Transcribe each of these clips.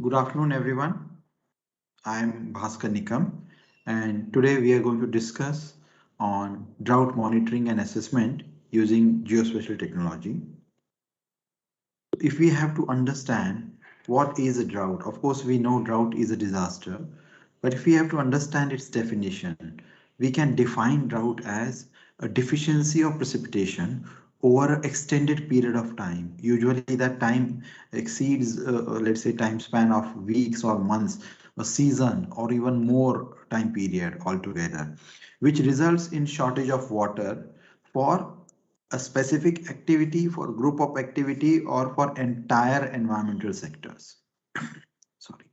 Good afternoon, everyone. I'm Bhaskar Nikam, and today we are going to discuss on drought monitoring and assessment using geospatial technology. If we have to understand what is a drought, of course, we know drought is a disaster, but if we have to understand its definition, we can define drought as a deficiency of precipitation over an extended period of time. Usually that time exceeds, let's say, time span of weeks or months, a season, or even more time period altogether, which results in shortage of water for a specific activity, for group of activity, or for entire environmental sectors. Sorry.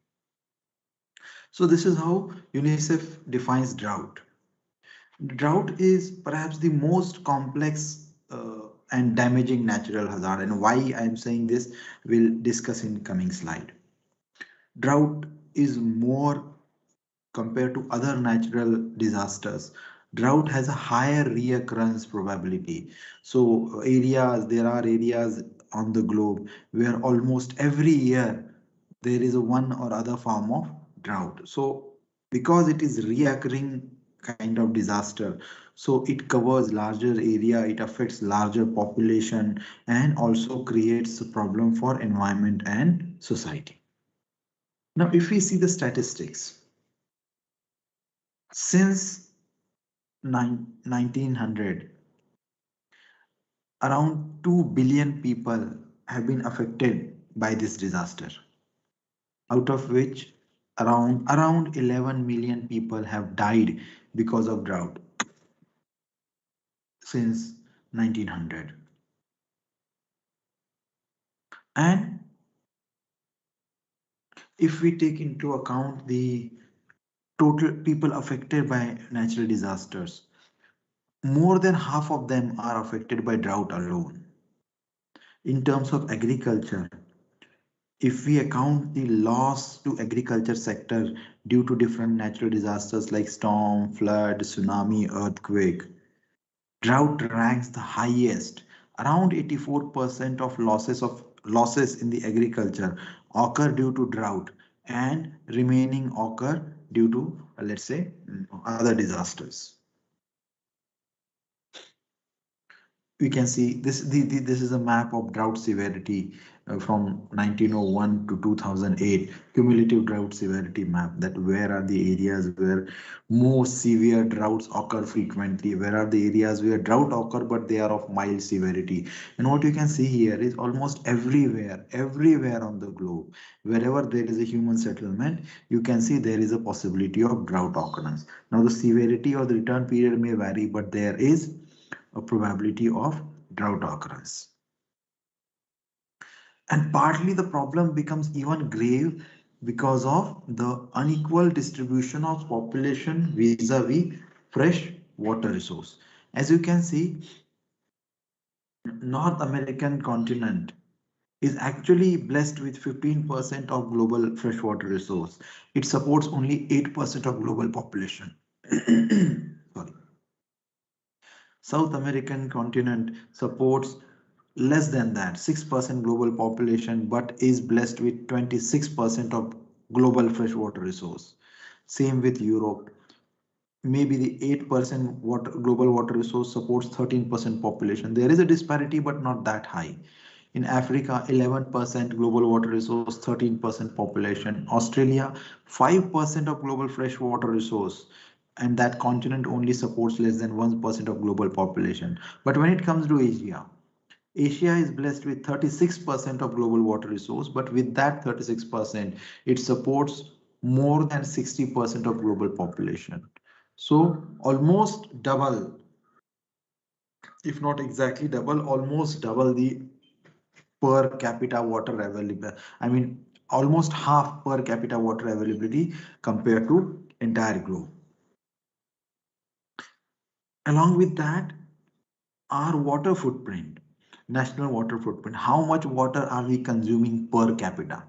So this is how UNICEF defines drought. Drought is perhaps the most complex and damaging natural hazard, and why I am saying this we'll discuss in coming slide. Drought is more compared to other natural disasters. Drought has a higher reoccurrence probability. So there are areas on the globe where almost every year there is a one or other form of drought. So because it is reoccurring kind of disaster, so it covers larger area, it affects larger population, and also creates a problem for environment and society. Now, if we see the statistics, since 1900, around 2 billion people have been affected by this disaster, out of which around 11 million people have died because of drought since 1900. And if we take into account the total people affected by natural disasters, more than half of them are affected by drought alone. In terms of agriculture, if we account the loss to agriculture sector due to different natural disasters like storm, flood, tsunami, earthquake, drought ranks the highest. Around 84% of losses in the agriculture occur due to drought, and remaining occur due to, let's say, other disasters. We can see this is a map of drought severity from 1901 to 2008, cumulative drought severity map, that where are the areas where most severe droughts occur frequently, where are the areas where drought occur but they are of mild severity. And what you can see here is almost everywhere on the globe, wherever there is a human settlement, you can see there is a possibility of drought occurrence. Now the severity or the return period may vary, but there is a probability of drought occurrence. And partly the problem becomes even grave because of the unequal distribution of population vis-a-vis fresh water resource. As you can see, North American continent is actually blessed with 15% of global freshwater resource. It supports only 8% of global population. Sorry. South American continent supports less than that, 6% global population, but is blessed with 26% of global freshwater resource. Same with Europe. Maybe the 8% global water resource supports 13% population. There is a disparity, but not that high. In Africa, 11% global water resource, 13% population. Australia, 5% of global freshwater resource, and that continent only supports less than 1% of global population. But when it comes to Asia, Asia is blessed with 36% of global water resource, but with that 36%, it supports more than 60% of global population. So almost double, if not exactly double, almost double the per capita water available. I mean, almost half per capita water availability compared to entire globe. Along with that, our water footprint, national water footprint, how much water are we consuming per capita?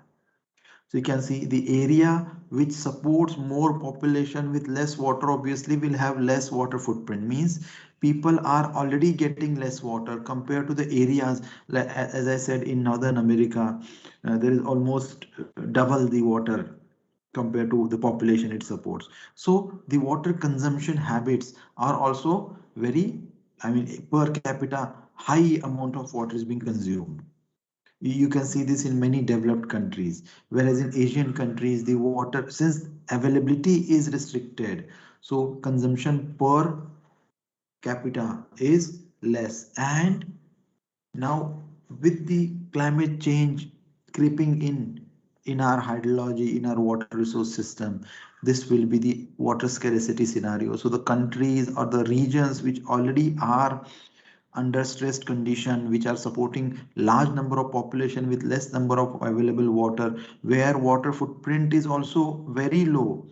So you can see the area which supports more population with less water obviously will have less water footprint. Means people are already getting less water compared to the areas, as I said, in Northern America. there is almost double the water compared to the population it supports. So the water consumption habits are also very, I mean, per capita, high amount of water is being consumed. You can see this in many developed countries, whereas in Asian countries, the water, since availability is restricted, so consumption per capita is less. And now, with the climate change creeping in our hydrology, in our water resource system, this will be the water scarcity scenario. So the countries or the regions which already are under stressed condition, which are supporting large number of population with less number of available water, where water footprint is also very low,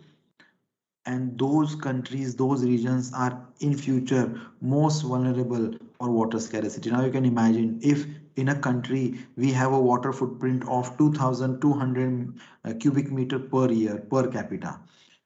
and those countries, those regions are in future most vulnerable for water scarcity. Now you can imagine if in a country we have a water footprint of 2200 cubic meter per year per capita,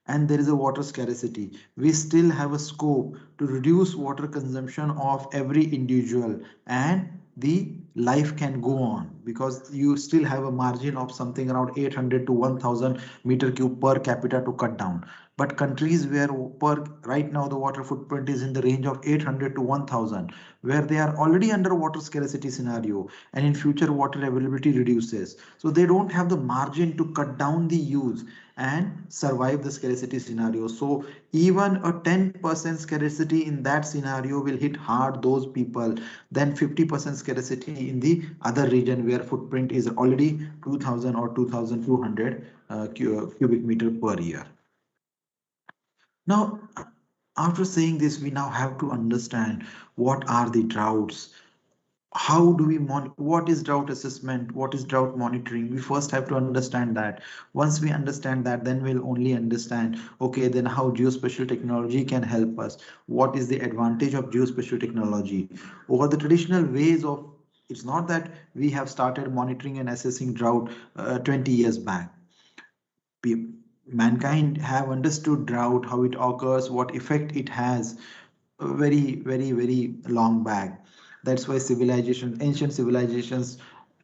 and there is a water scarcity, we still have a scope to reduce water consumption of every individual, and the life can go on because you still have a margin of something around 800 to 1000 meter cube per capita to cut down. But countries where per right now the water footprint is in the range of 800 to 1000, where they are already under water scarcity scenario, and in future water availability reduces, so they don't have the margin to cut down the use and survive the scarcity scenario. So even a 10% scarcity in that scenario will hit hard those people, then 50% scarcity in the other region where footprint is already 2000 or 2200 cubic meter per year. Now, after saying this, we now have to understand what are the droughts. How do we what is drought assessment? What is drought monitoring? We first have to understand that. Once we understand that, then we'll only understand, okay, then how geospatial technology can help us. What is the advantage of geospatial technology over the traditional ways of, it's not that we have started monitoring and assessing drought 20 years back. Mankind have understood drought, how it occurs, what effect it has, very long back. That's why civilization, ancient civilizations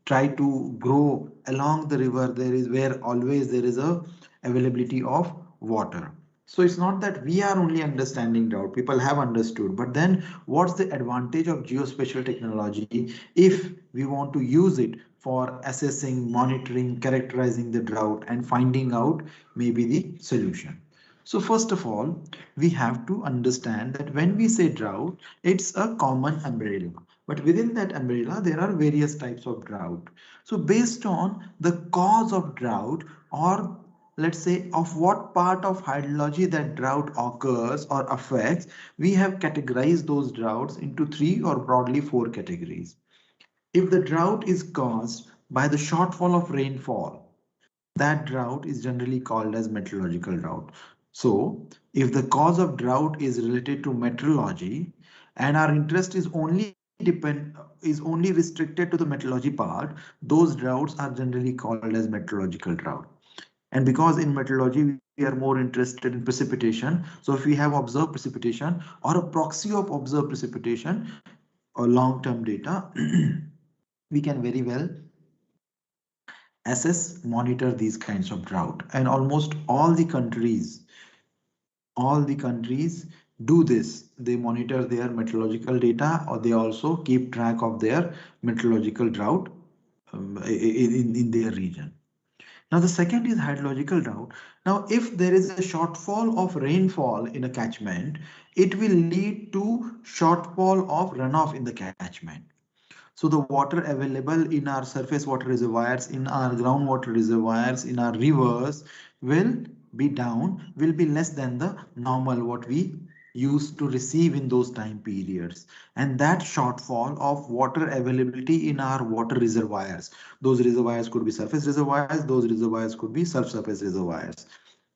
try to grow along the river. There is where always there is a availability of water. So it's not that we are only understanding drought. People have understood. But then what's the advantage of geospatial technology if we want to use it for assessing, monitoring, characterizing the drought and finding out maybe the solution? So first of all, we have to understand that when we say drought, it's a common umbrella. But within that umbrella, there are various types of drought. So based on the cause of drought, or let's say of what part of hydrology that drought occurs or affects, we have categorized those droughts into three or broadly four categories. If the drought is caused by the shortfall of rainfall, that drought is generally called as meteorological drought. So if the cause of drought is related to meteorology and our interest is only restricted to the meteorology part, those droughts are generally called as meteorological drought. And because in meteorology we are more interested in precipitation, so if we have observed precipitation or a proxy of observed precipitation or long-term data, we can very well assess, monitor these kinds of drought. And almost all the countries do this. They monitor their meteorological data, or they also keep track of their meteorological drought in their region. Now the second is hydrological drought. Now if there is a shortfall of rainfall in a catchment, it will lead to shortfall of runoff in the catchment. So the water available in our surface water reservoirs, in our groundwater reservoirs, in our rivers will be down, will be less than the normal what we used to receive in those time periods. And that shortfall of water availability in our water reservoirs, those reservoirs could be surface reservoirs, those reservoirs could be subsurface reservoirs,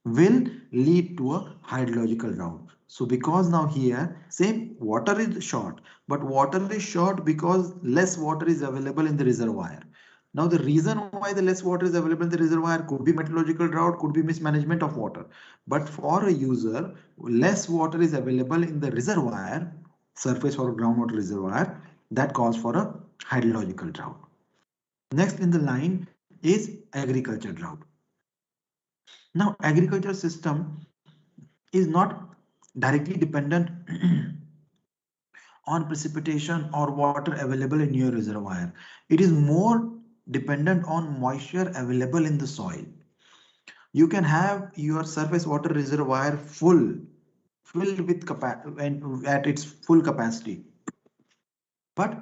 will lead to a hydrological drought. So because now here same water is short, but water is short because less water is available in the reservoir. Now the reason why the less water is available in the reservoir could be meteorological drought, could be mismanagement of water. But for a user, less water is available in the reservoir, surface or groundwater reservoir, that calls for a hydrological drought. Next in the line, is agriculture drought. Now, agriculture system is not directly dependent on precipitation or water available in your reservoir. It is more dependent on moisture available in the soil. You can have your surface water reservoir filled with capacity at its full capacity. But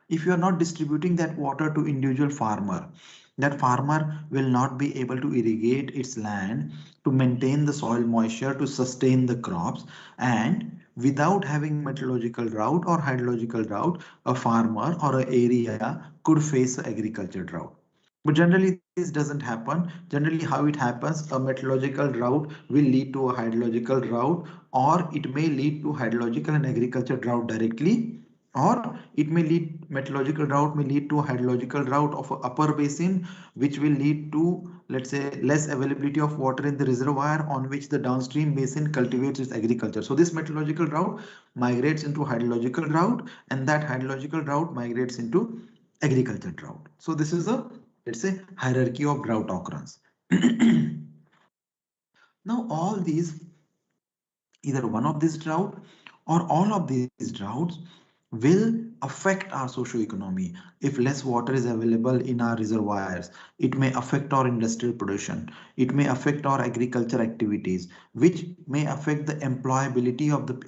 if you are not distributing that water to individual farmer, that farmer will not be able to irrigate its land to maintain the soil moisture to sustain the crops. And without having meteorological drought or hydrological drought, a farmer or an area could face agriculture drought. But generally, this doesn't happen. Generally, how it happens, a meteorological drought will lead to a hydrological drought, or it may lead to hydrological and agriculture drought directly, or it may lead, meteorological drought may lead to a hydrological drought of a upper basin, which will lead to, let's say, less availability of water in the reservoir on which the downstream basin cultivates its agriculture. So this meteorological drought migrates into hydrological drought, and that hydrological drought migrates into agriculture drought. So this is a, let's say, hierarchy of drought occurrence. Now all these, either one of these drought or all of these droughts will affect our socio-economy. If less water is available in our reservoirs, it may affect our industrial production, it may affect our agriculture activities, which may affect the employability of the,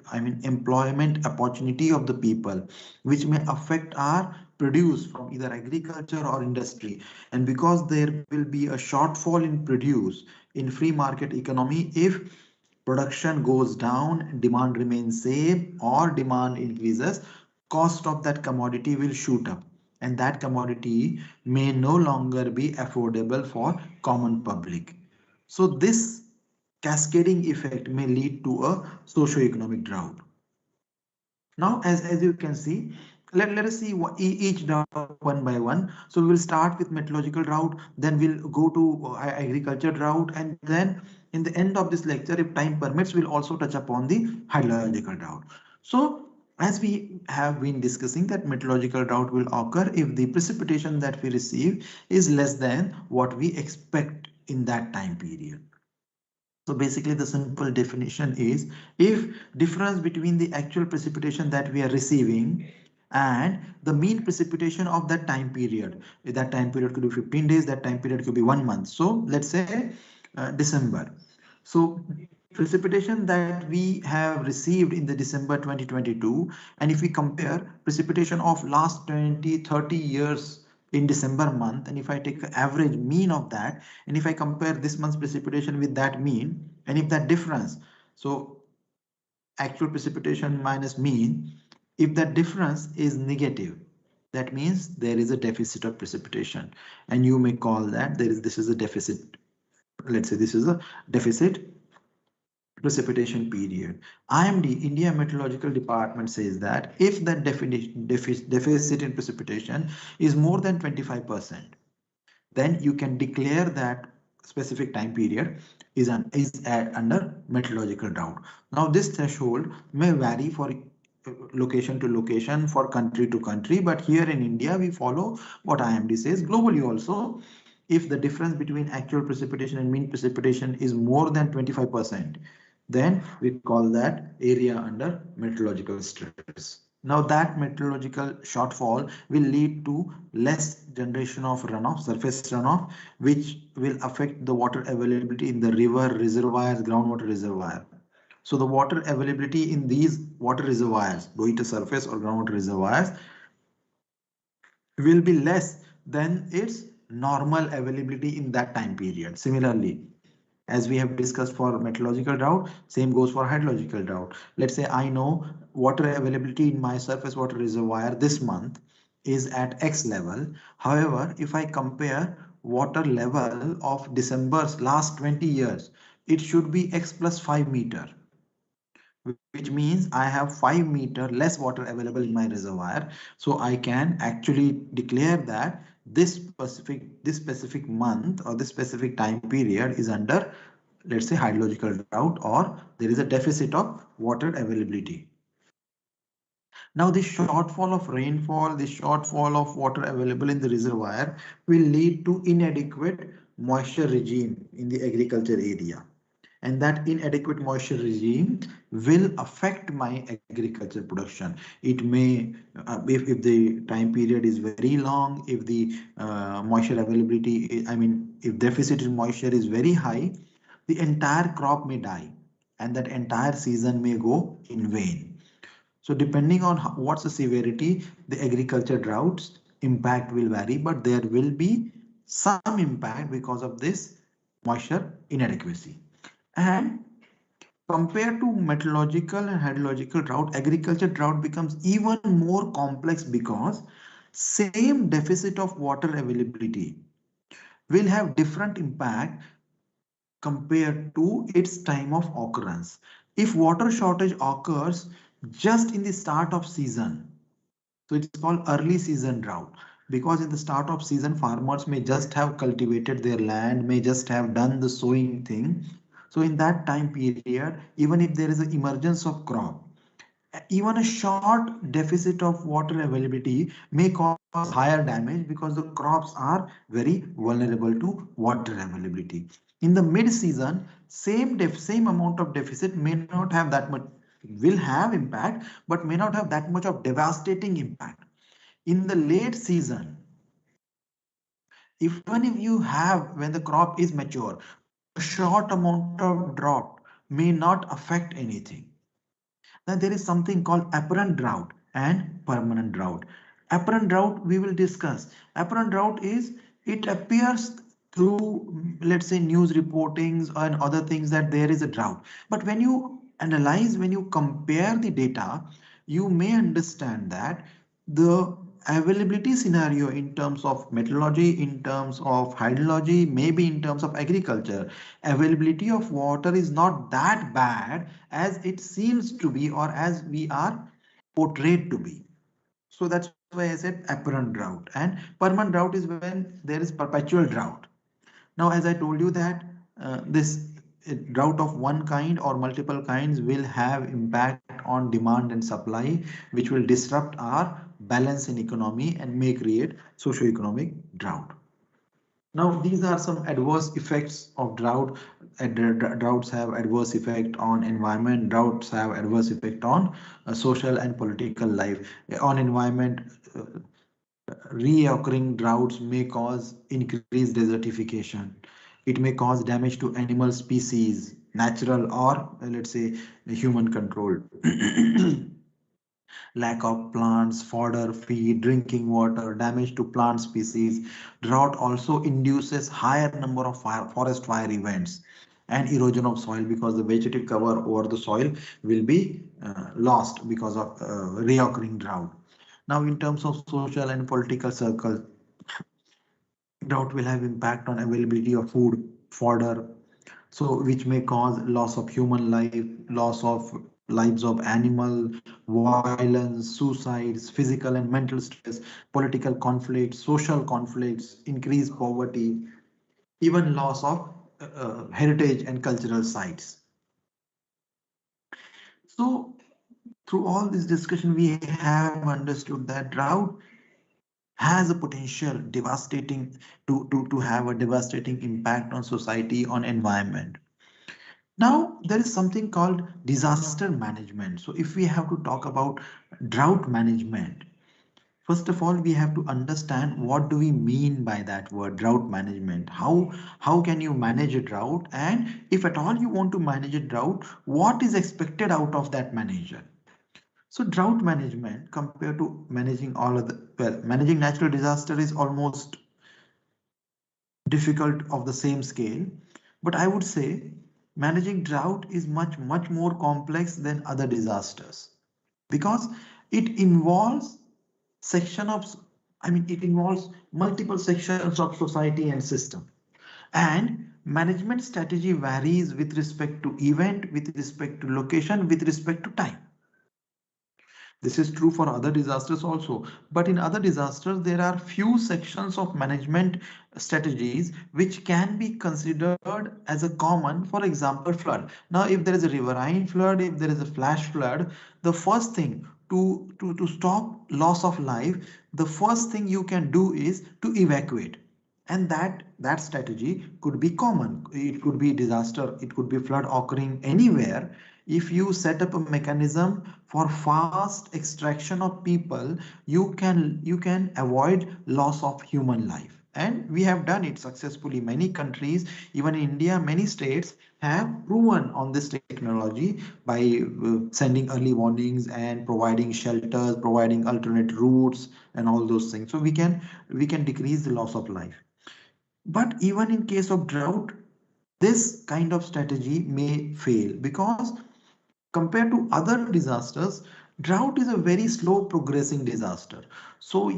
employment opportunity of the people, which may affect our produce from either agriculture or industry. And because there will be a shortfall in produce in free market economy, if production goes down, demand remains same, or demand increases, cost of that commodity will shoot up, and that commodity may no longer be affordable for common public. So this cascading effect may lead to a socio-economic drought. Now, as you can see, let us see what each drought one by one. So we will start with meteorological drought, then we'll go to agriculture drought, and then in the end of this lecture, if time permits, we'll also touch upon the hydrological drought. So as we have been discussing, that meteorological drought will occur if the precipitation that we receive is less than what we expect in that time period. So basically the simple definition is, if difference between the actual precipitation that we are receiving and the mean precipitation of that time period could be 15 days, that time period could be 1 month. So let's say December. So precipitation that we have received in the December 2022, and if we compare precipitation of last 20-30 years in December month, and if I take the average mean of that, and if I compare this month's precipitation with that mean, and if that difference, so actual precipitation minus mean, if that difference is negative, that means there is a deficit of precipitation, and you may call that this is a deficit. Let's say this is a deficit precipitation period. IMD, India Meteorological Department, says that if that deficit in precipitation is more than 25%, then you can declare that specific time period is under meteorological drought. Now this threshold may vary for location to location, for country to country, but here in India we follow what IMD says. Globally also, if the difference between actual precipitation and mean precipitation is more than 25%, then we call that area under meteorological stress. Now that meteorological shortfall will lead to less generation of runoff, surface runoff, which will affect the water availability in the river, reservoirs, groundwater reservoir. So the water availability in these water reservoirs, be it a surface or groundwater reservoirs, will be less than its normal availability in that time period. Similarly, as we have discussed for meteorological drought, same goes for hydrological drought. Let's say I know water availability in my surface water reservoir this month is at X level. However, if I compare water level of December's last 20 years, it should be X plus 5 meter, which means I have 5 meter less water available in my reservoir. So I can actually declare that this specific month or this specific time period is under, let's say, hydrological drought, or there is a deficit of water availability. Now, this shortfall of rainfall, this shortfall of water available in the reservoir will lead to inadequate moisture regime in the agriculture area. And that inadequate moisture regime will affect my agriculture production. It may, if the time period is very long, if the moisture availability, if deficit in moisture is very high, the entire crop may die and that entire season may go in vain. So depending on what's the severity, the agriculture droughts impact will vary, but there will be some impact because of this moisture inadequacy. And compared to meteorological and hydrological drought, agriculture drought becomes even more complex because same deficit of water availability will have different impact compared to its time of occurrence. If water shortage occurs just in the start of season, so it's called early season drought, because in the start of season farmers may just have cultivated their land, may just have done the sowing thing. So in that time period, even if there is an emergence of crop, even a short deficit of water availability may cause higher damage because the crops are very vulnerable to water availability. In the mid season, same amount of deficit may not have that much, will have impact, but may not have that much of devastating impact. In the late season, even if you have, when the crop is mature, a short amount of drought may not affect anything. Then there is something called apparent drought and permanent drought. Apparent drought we will discuss. Apparent drought is, it appears through, let's say, news reportings and other things that there is a drought. But when you analyze, when you compare the data, you may understand that the availability scenario in terms of meteorology, in terms of hydrology, maybe in terms of agriculture, availability of water is not that bad as it seems to be or as we are portrayed to be. So that's why I said apparent drought. And permanent drought is when there is perpetual drought. Now, as I told you that this drought of one kind or multiple kinds will have impact on demand and supply, which will disrupt our balance in economy and may create socio-economic drought. Now, these are some adverse effects of drought. Droughts have adverse effect on environment. Droughts have adverse effect on social and political life. On environment, reoccurring droughts may cause increased desertification. It may cause damage to animal species, natural or let's say human controlled. Lack of plants, fodder, feed, drinking water, damage to plant species. Drought also induces higher number of forest fire events and erosion of soil because the vegetative cover over the soil will be lost because of reoccurring drought. Now, in terms of social and political circles, drought will have impact on availability of food, fodder, so which may cause loss of human life, loss of lives of animal, violence, suicides, physical and mental stress, political conflicts, social conflicts, increased poverty, even loss of heritage and cultural sites. So through all this discussion, we have understood that drought has a potential devastating to have a devastating impact on society, on environment. Now, there is something called disaster management. So if we have to talk about drought management, first of all, we have to understand what do we mean by that word drought management. How can you manage a drought? And if at all you want to manage a drought, what is expected out of that manager? So drought management compared to managing all of the, well, managing natural disaster is almost difficult of the same scale, but I would say managing drought is much more complex than other disasters because it involves section of, it involves multiple sections of society and system, and management strategy varies with respect to event, with respect to location, with respect to time. This is true for other disasters also. But in other disasters, there are few sections of management strategies which can be considered as a common, for example, flood. Now, if there is a riverine flood, if there is a flash flood, the first thing to stop loss of life, the first thing you can do is to evacuate. And that strategy could be common. It could be disaster, it could be flood occurring anywhere. If you set up a mechanism for fast extraction of people, you can avoid loss of human life. And we have done it successfully. Many countries, even in India, many states have proven on this technology by sending early warnings and providing shelters, providing alternate routes and all those things. So we can decrease the loss of life. But even in case of drought, this kind of strategy may fail because compared to other disasters, drought is a very slow progressing disaster. So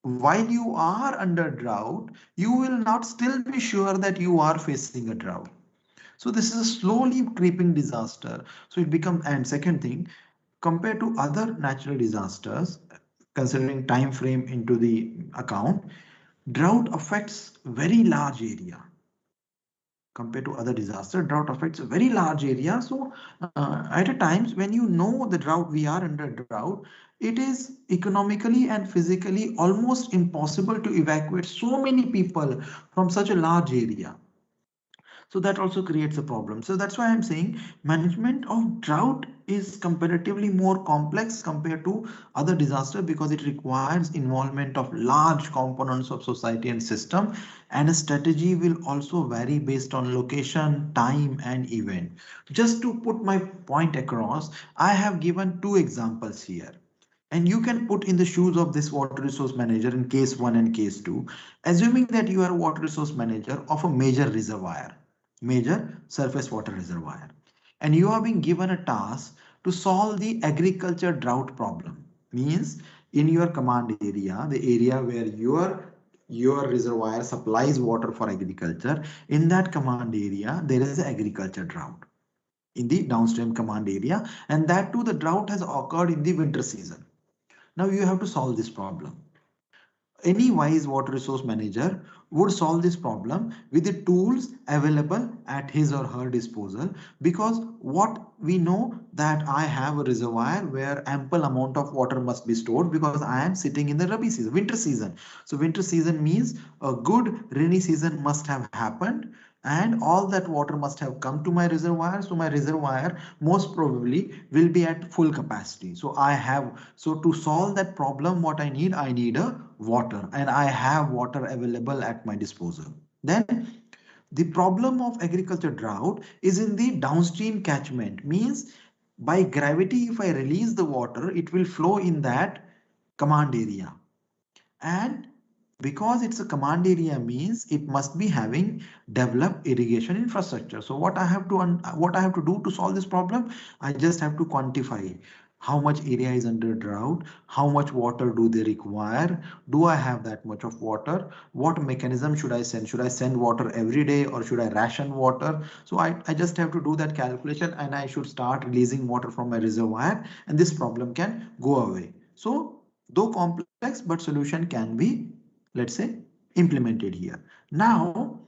while you are under drought, you will not still be sure that you are facing a drought. So this is a slowly creeping disaster. So it becomes, and second thing, compared to other natural disasters, considering time frame into the account, drought affects very large area. Compared to other disaster, drought affects a very large area. So at a times when you know the drought, we are under drought, it is economically and physically almost impossible to evacuate so many people from such a large area. So that also creates a problem. So that's why I'm saying management of drought is comparatively more complex compared to other disaster because it requires involvement of large components of society and system, and a strategy will also vary based on location, time and event. Just to put my point across, I have given two examples here. And you can put in the shoes of this water resource manager in case 1 and case 2, assuming that you are a water resource manager of a major reservoir, major surface water reservoir, and you are being given a task to solve the agriculture drought problem. Means in your command area, the area where your reservoir supplies water for agriculture, in that command area there is an agriculture drought in the downstream command area, and that too the drought has occurred in the winter season. Now you have to solve this problem. Any wise water resource manager would solve this problem with the tools available at his or her disposal, because what we know that I have a reservoir where ample amount of water must be stored because I am sitting in the rabi season, winter season. So winter season means a good rainy season must have happened and all that water must have come to my reservoir. So my reservoir most probably will be at full capacity. So to solve that problem, what I need a water, and I have water available at my disposal. Then the problem of agriculture drought is in the downstream catchment. Means by gravity, if I release the water, it will flow in that command area. And because it's a command area means it must be having developed irrigation infrastructure. So what I have to do to solve this problem, I just have to quantify how much area is under drought, how much water do they require, do I have that much of water, what mechanism should I send water every day or should I ration water. So I just have to do that calculation and I should start releasing water from my reservoir and this problem can go away. So though complex, but solution can be, let's say, implemented here. Now,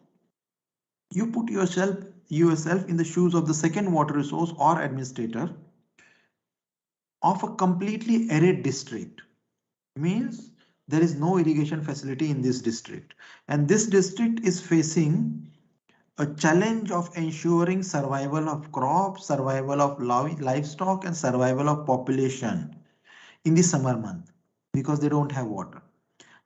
you put yourself in the shoes of the second water resource or administrator of a completely arid district. Means there is no irrigation facility in this district, and this district is facing a challenge of ensuring survival of crops, survival of livestock, and survival of population in the summer month because they don't have water.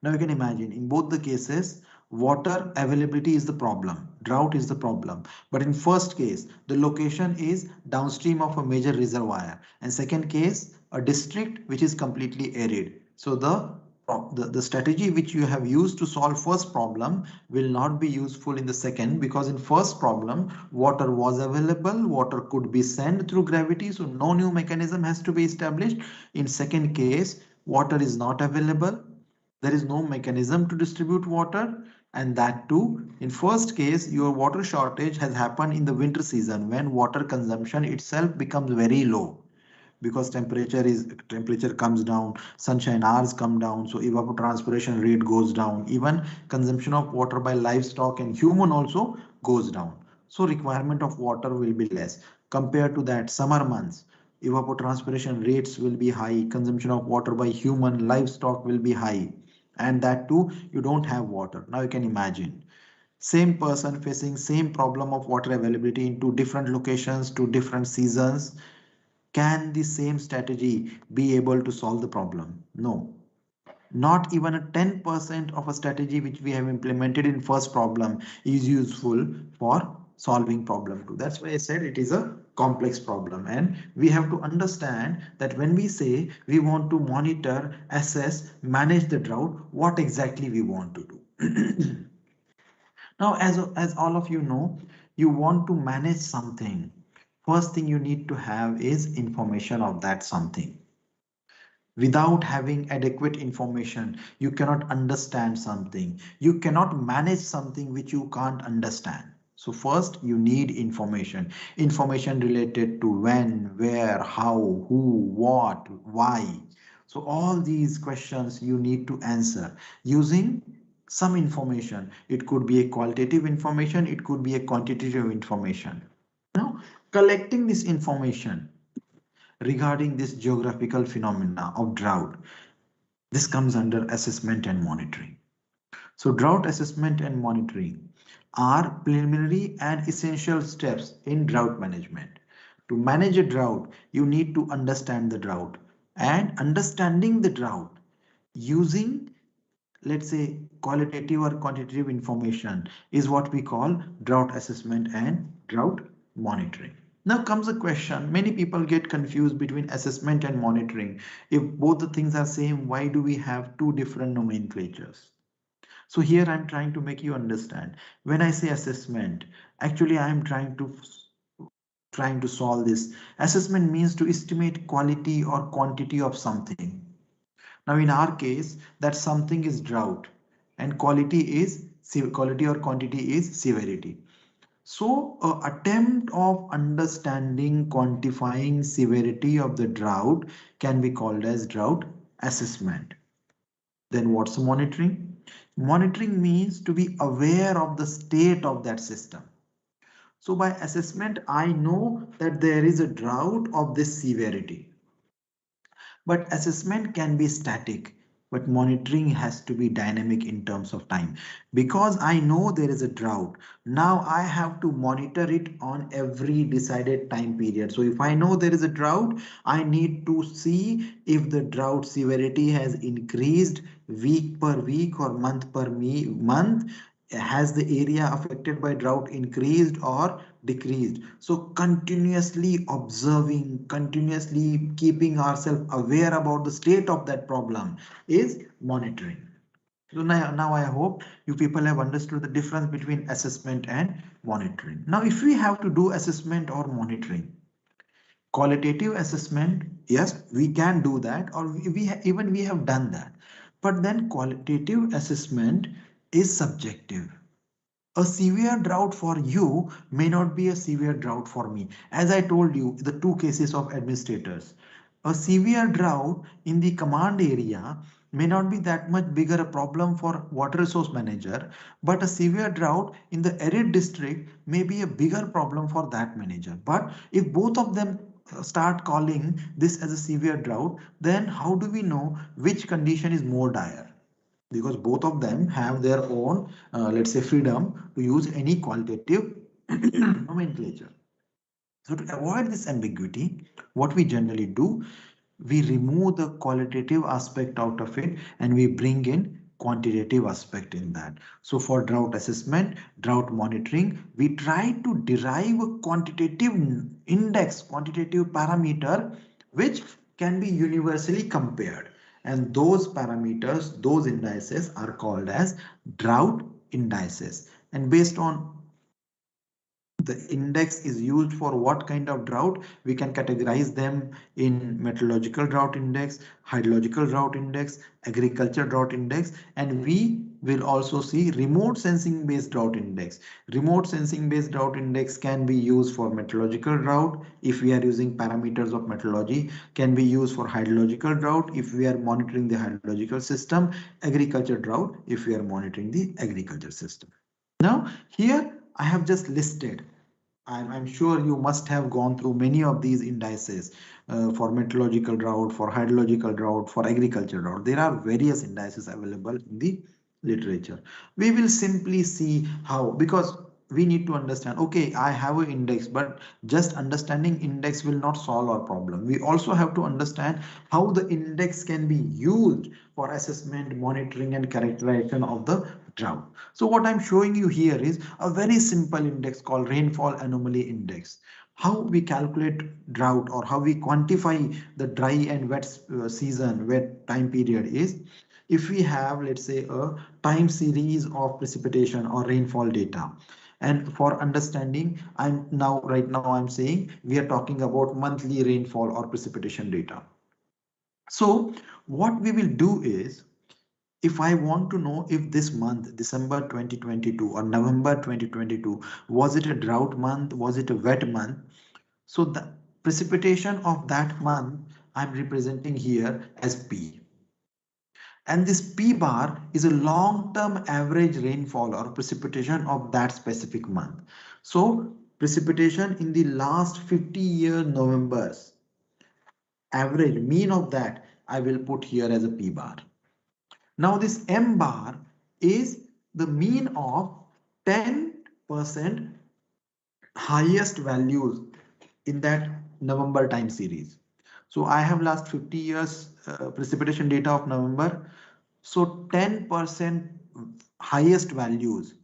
Now you can imagine in both the cases, water availability is the problem, drought is the problem. But in first case, the location is downstream of a major reservoir, and second case, a district which is completely arid. So the strategy which you have used to solve first problem will not be useful in the second, because in first problem water was available, water could be sent through gravity, so no new mechanism has to be established. In second case, water is not available, there is no mechanism to distribute water, and that too in first case your water shortage has happened in the winter season when water consumption itself becomes very low because temperature comes down, sunshine hours come down, so evapotranspiration rate goes down, even consumption of water by livestock and human also goes down. So requirement of water will be less compared to that summer months. evapotranspiration rates will be high, consumption of water by human livestock will be high, and that too you don't have water. Now you can imagine same person facing same problem of water availability in two different locations, two different seasons. Can the same strategy be able to solve the problem? No, not even a 10% of a strategy which we have implemented in first problem is useful for solving problem 2. That's why I said it is a complex problem, and we have to understand that when we say we want to monitor, assess, manage the drought, what exactly we want to do. Now, as all of you know, you want to manage something. First thing you need to have is information of that something. Without having adequate information, you cannot understand something. You cannot manage something which you can't understand. So first you need information. Information related to when, where, how, who, what, why. So all these questions you need to answer using some information. It could be a qualitative information, it could be a quantitative information. Now, collecting this information regarding this geographical phenomena of drought, this comes under assessment and monitoring. So drought assessment and monitoring are preliminary and essential steps in drought management. To manage a drought, you need to understand the drought, and understanding the drought using, let's say, qualitative or quantitative information is what we call drought assessment and drought monitoring. Now comes a question. Many people get confused between assessment and monitoring. If both the things are same, why do we have two different nomenclatures? So here I'm trying to make you understand. When I say assessment, actually I am trying to solve this. Assessment means to estimate quality or quantity of something. Now in our case, that something is drought and quality or quantity is severity. So attempt of understanding, quantifying severity of the drought can be called as drought assessment. Then what's monitoring? Monitoring means to be aware of the state of that system. So by assessment, I know that there is a drought of this severity. But assessment can be static, but monitoring has to be dynamic in terms of time. Because I know there is a drought, now I have to monitor it on every decided time period. So if I know there is a drought, I need to see if the drought severity has increased week per week or month per month. Has the area affected by drought increased or decreased? So continuously observing, continuously keeping ourselves aware about the state of that problem is monitoring. So now I hope you people have understood the difference between assessment and monitoring. Now if we have to do assessment or monitoring, qualitative assessment, yes, we can do that, or even we have done that. But then qualitative assessment is subjective. A severe drought for you may not be a severe drought for me. As I told you, the two cases of administrators. A severe drought in the command area may not be that much bigger a problem for water resource manager, but a severe drought in the arid district may be a bigger problem for that manager. But if both of them start calling this as a severe drought, then how do we know which condition is more dire? Because both of them have their own, let's say, freedom to use any qualitative nomenclature. So to avoid this ambiguity, what we generally do, we remove the qualitative aspect out of it and we bring in quantitative aspect in that. So for drought assessment, drought monitoring, we try to derive a quantitative index, quantitative parameter, which can be universally compared. And those parameters, those indices are called as drought indices. And based on the index is used for what kind of drought, we can categorize them in meteorological drought index, hydrological drought index, agriculture drought index, and we will also see remote sensing based drought index. Remote sensing based drought index can be used for meteorological drought if we are using parameters of meteorology, can be used for hydrological drought if we are monitoring the hydrological system, agriculture drought if we are monitoring the agriculture system. Now here I have just listed, I'm sure you must have gone through many of these indices. for meteorological drought, for hydrological drought, for agriculture drought. There are various indices available in the literature. We will simply see how, because we need to understand, okay, I have an index, but just understanding index will not solve our problem. We also have to understand how the index can be used for assessment, monitoring, and characterization of the drought. So what I'm showing you here is a very simple index called rainfall anomaly index. How we calculate drought, or how we quantify the dry and wet season, wet time period is, if we have, let's say, a time series of precipitation or rainfall data. And for understanding, right now I'm saying we are talking about monthly rainfall or precipitation data. So what we will do is, if I want to know if this month, December 2022 or November 2022, was it a drought month, was it a wet month? So the precipitation of that month I'm representing here as P. And this P bar is a long-term average rainfall or precipitation of that specific month. So precipitation in the last 50-year Novembers, average mean of that, I will put here as a P bar. Now this M bar is the mean of 10% highest values in that November time series. So I have last 50 years precipitation data of November. So 10% highest values,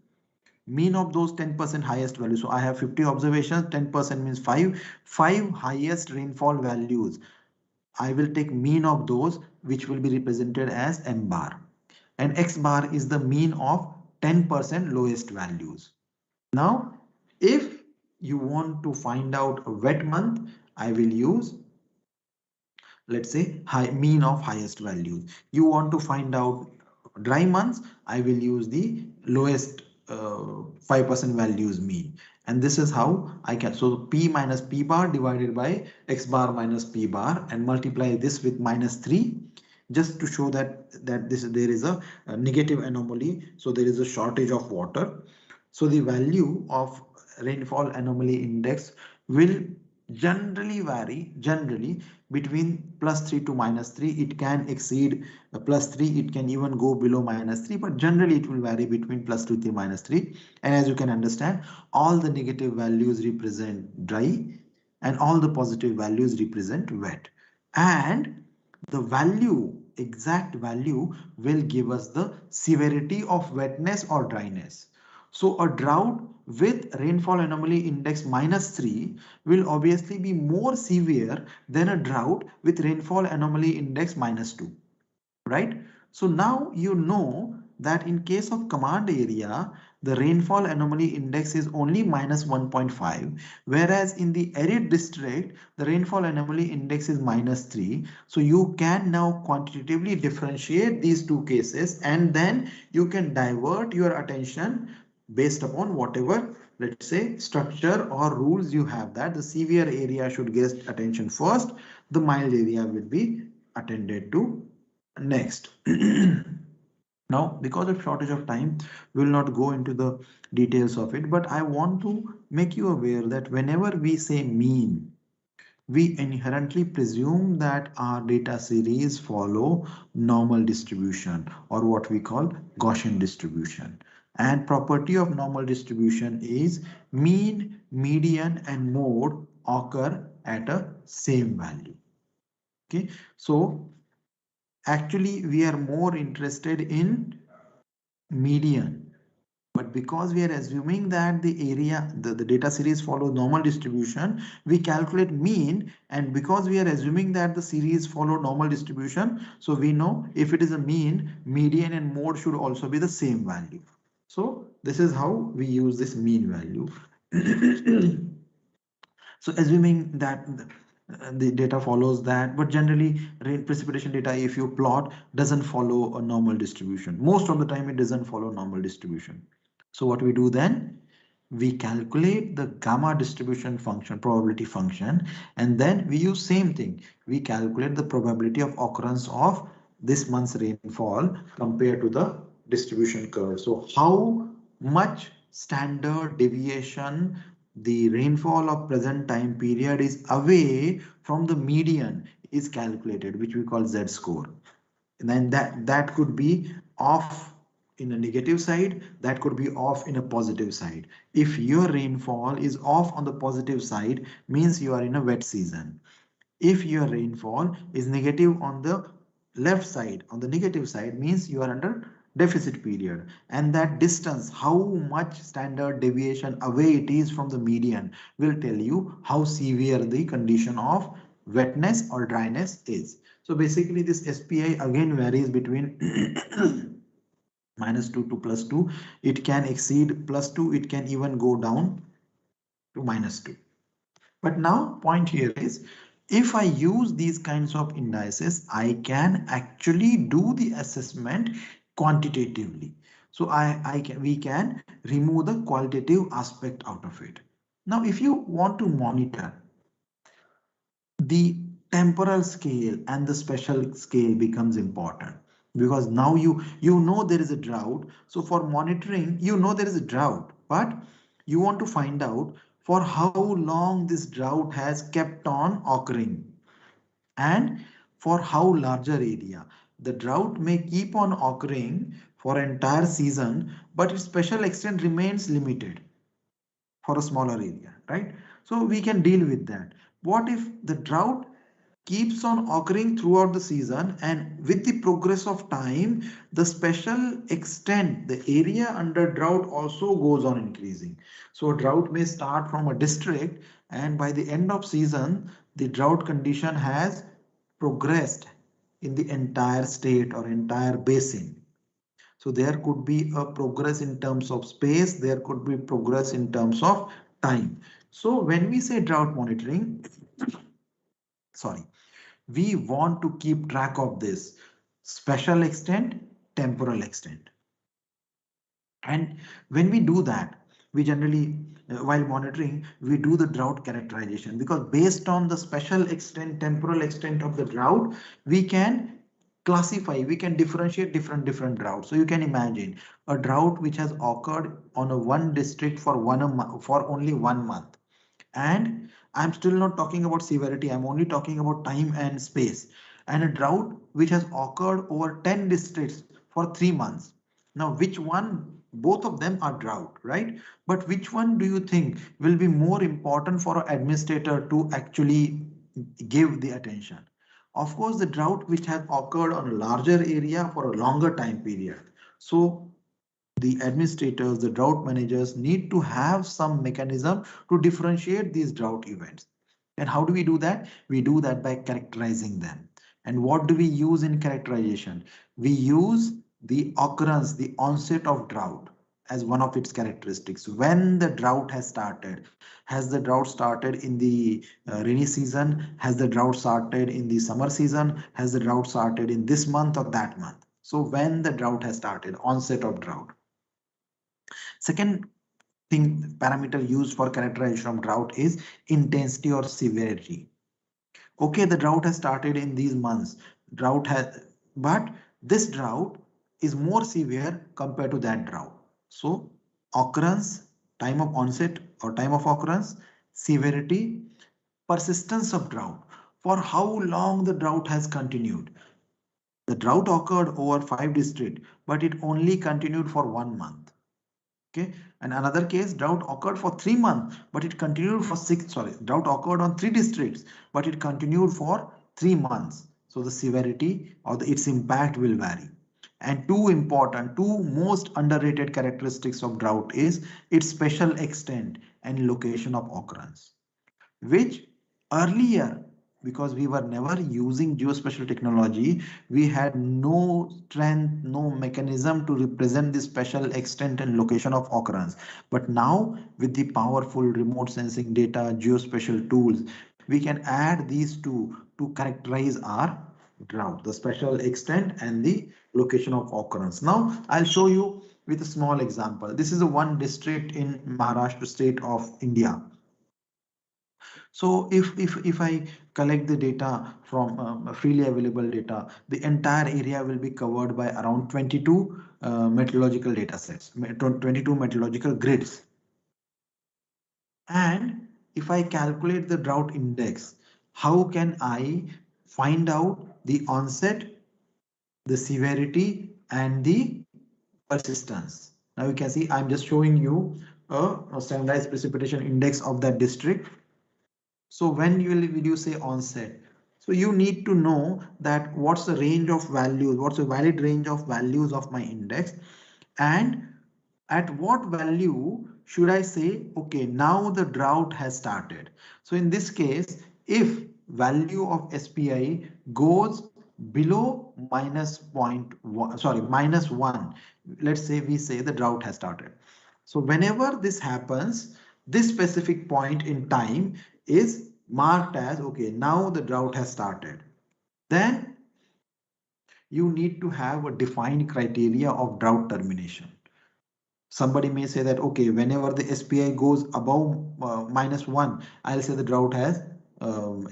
mean of those 10% highest values. So I have 50 observations, 10% means 5 highest rainfall values. I will take mean of those, which will be represented as M bar. And X bar is the mean of 10% lowest values. Now, if you want to find out a wet month, I will use, let's say, mean of highest values. You want to find out dry months, I will use the lowest 5% values mean. And this is how I can, so P minus P bar divided by X bar minus P bar, and multiply this with -3, just to show that there is a negative anomaly. So there is a shortage of water. So the value of rainfall anomaly index will generally between +3 to -3. It can exceed +3, it can even go below -3, but generally it will vary between +2 to -3. And as you can understand, all the negative values represent dry and all the positive values represent wet. And the exact value will give us the severity of wetness or dryness. So a drought with rainfall anomaly index -3 will obviously be more severe than a drought with rainfall anomaly index -2, right? So now you know that in case of command area, the rainfall anomaly index is only -1.5, whereas in the arid district, the rainfall anomaly index is -3. So you can now quantitatively differentiate these two cases, and then you can divert your attention based upon whatever, let's say, structure or rules you have, that the severe area should get attention first, the mild area will be attended to next. Now, because of shortage of time, we will not go into the details of it, but I want to make you aware that whenever we say mean, we inherently presume that our data series follow normal distribution, or what we call Gaussian distribution. And property of normal distribution is mean, median, and mode occur at a same value. Okay, so actually we are more interested in median, but because we are assuming that the area, the data series follow normal distribution, we calculate mean. And because we are assuming that the series follow normal distribution, so we know if it is a mean, median and mode should also be the same value. So this is how we use this mean value. So assuming that the data follows that, but generally rain precipitation data, if you plot, doesn't follow a normal distribution. Most of the time it doesn't follow normal distribution. So what we do then, we calculate the gamma distribution function, probability function, and then we use same thing. We calculate the probability of occurrence of this month's rainfall compared to the distribution curve. So how much standard deviation the rainfall of present time period is away from the median is calculated, which we call Z score. And then that could be off in a negative side, that could be off in a positive side. If your rainfall is off on the positive side, means you are in a wet season. If your rainfall is negative on the left side, on the negative side, means you are under deficit period. And that distance, how much standard deviation away it is from the median, will tell you how severe the condition of wetness or dryness is. So basically this SPI again varies between -2 to +2. It can exceed +2, it can even go down to -2. But now point here is, if I use these kinds of indices, I can actually do the assessment quantitatively. So we can remove the qualitative aspect out of it. Now, if you want to monitor the temporal scale and the special scale becomes important, because now you know there is a drought. So for monitoring, you know there is a drought, but you want to find out for how long this drought has kept on occurring and for how larger area. The drought may keep on occurring for an entire season, but its special extent remains limited for a smaller area, right? So we can deal with that. What if the drought keeps on occurring throughout the season, and with the progress of time, the special extent, the area under drought also goes on increasing. So a drought may start from a district, and by the end of season, the drought condition has progressed in the entire state or entire basin. So there could be a progress in terms of space, there could be progress in terms of time. So when we say drought monitoring, sorry, we want to keep track of this special extent, temporal extent. And when we do that, we generally, while monitoring, we do the drought characterization, because based on the special extent, temporal extent of the drought, we can classify, we can differentiate different droughts. So you can imagine a drought which has occurred on a one district for for only 1 month. And I'm still not talking about severity, I'm only talking about time and space. And a drought which has occurred over 10 districts for 3 months. Now, which one? Both of them are drought, right? But which one do you think will be more important for an administrator to actually give the attention? Of course, the drought which has occurred on a larger area for a longer time period. So the administrators, the drought managers need to have some mechanism to differentiate these drought events. And how do we do that? We do that by characterizing them. And what do we use in characterization? We use the occurrence, the onset of drought as one of its characteristics. When the drought has started, has the drought started in the rainy season? Has the drought started in the summer season? Has the drought started in this month or that month? So when the drought has started, onset of drought. Second thing, parameter used for characterization of drought is intensity or severity. Okay, the drought has started in these months. Drought has, but this drought is more severe compared to that drought. So occurrence, time of onset or time of occurrence, severity, persistence of drought. For how long the drought has continued. The drought occurred over 5 districts, but it only continued for 1 month. Okay, and another case, drought occurred for 3 months, but it continued for drought occurred on 3 districts, but it continued for 3 months. So the severity or its impact will vary. And two most underrated characteristics of drought is its special extent and location of occurrence, which earlier, because we were never using geospatial technology, we had no strength, no mechanism to represent the special extent and location of occurrence. But now with the powerful remote sensing data, geospatial tools, we can add these two to characterize our drought, the special extent and the location of occurrence. Now I'll show you with a small example. This is a one district in Maharashtra state of India. So if I collect the data from freely available data, the entire area will be covered by around 22 meteorological data sets, 22 meteorological grids. And if I calculate the drought index, how can I find out the onset, the severity, and the persistence? Now you can see I'm just showing you a standardized precipitation index of that district. So when will you say onset? So you need to know that what's the range of values, what's the valid range of values of my index, and at what value should I say, okay, now the drought has started. So in this case, if value of SPI goes below minus 0.1, sorry, minus 1, let's say we say the drought has started. So whenever this happens, this specific point in time is marked as, okay, now the drought has started. Then you need to have a defined criteria of drought termination. Somebody may say that, okay, whenever the SPI goes above minus 1, I'll say the drought has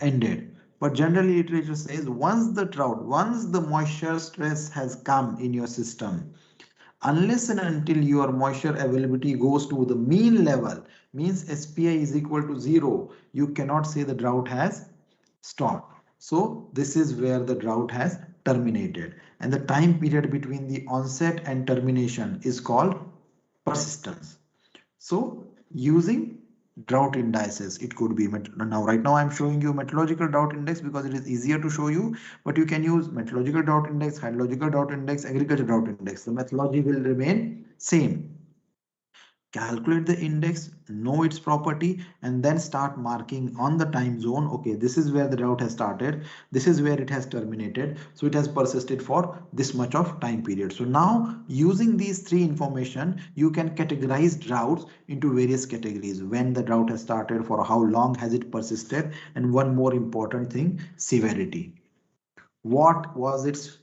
ended. But generally literature says once the moisture stress has come in your system, unless and until your moisture availability goes to the mean level, means SPI is equal to 0, you cannot say the drought has stopped. So this is where the drought has terminated. And the time period between the onset and termination is called persistence. So using drought indices, it could be now right now I'm showing you meteorological drought index because it is easier to show you, but you can use meteorological drought index, hydrological drought index, agriculture drought index. The methodology will remain same. Calculate the index, know its property, and then start marking on the time zone. Okay, this is where the drought has started, this is where it has terminated, so it has persisted for this much of time period. So now using these three information, you can categorize droughts into various categories: when the drought has started, for how long has it persisted, and one more important thing, severity. What was its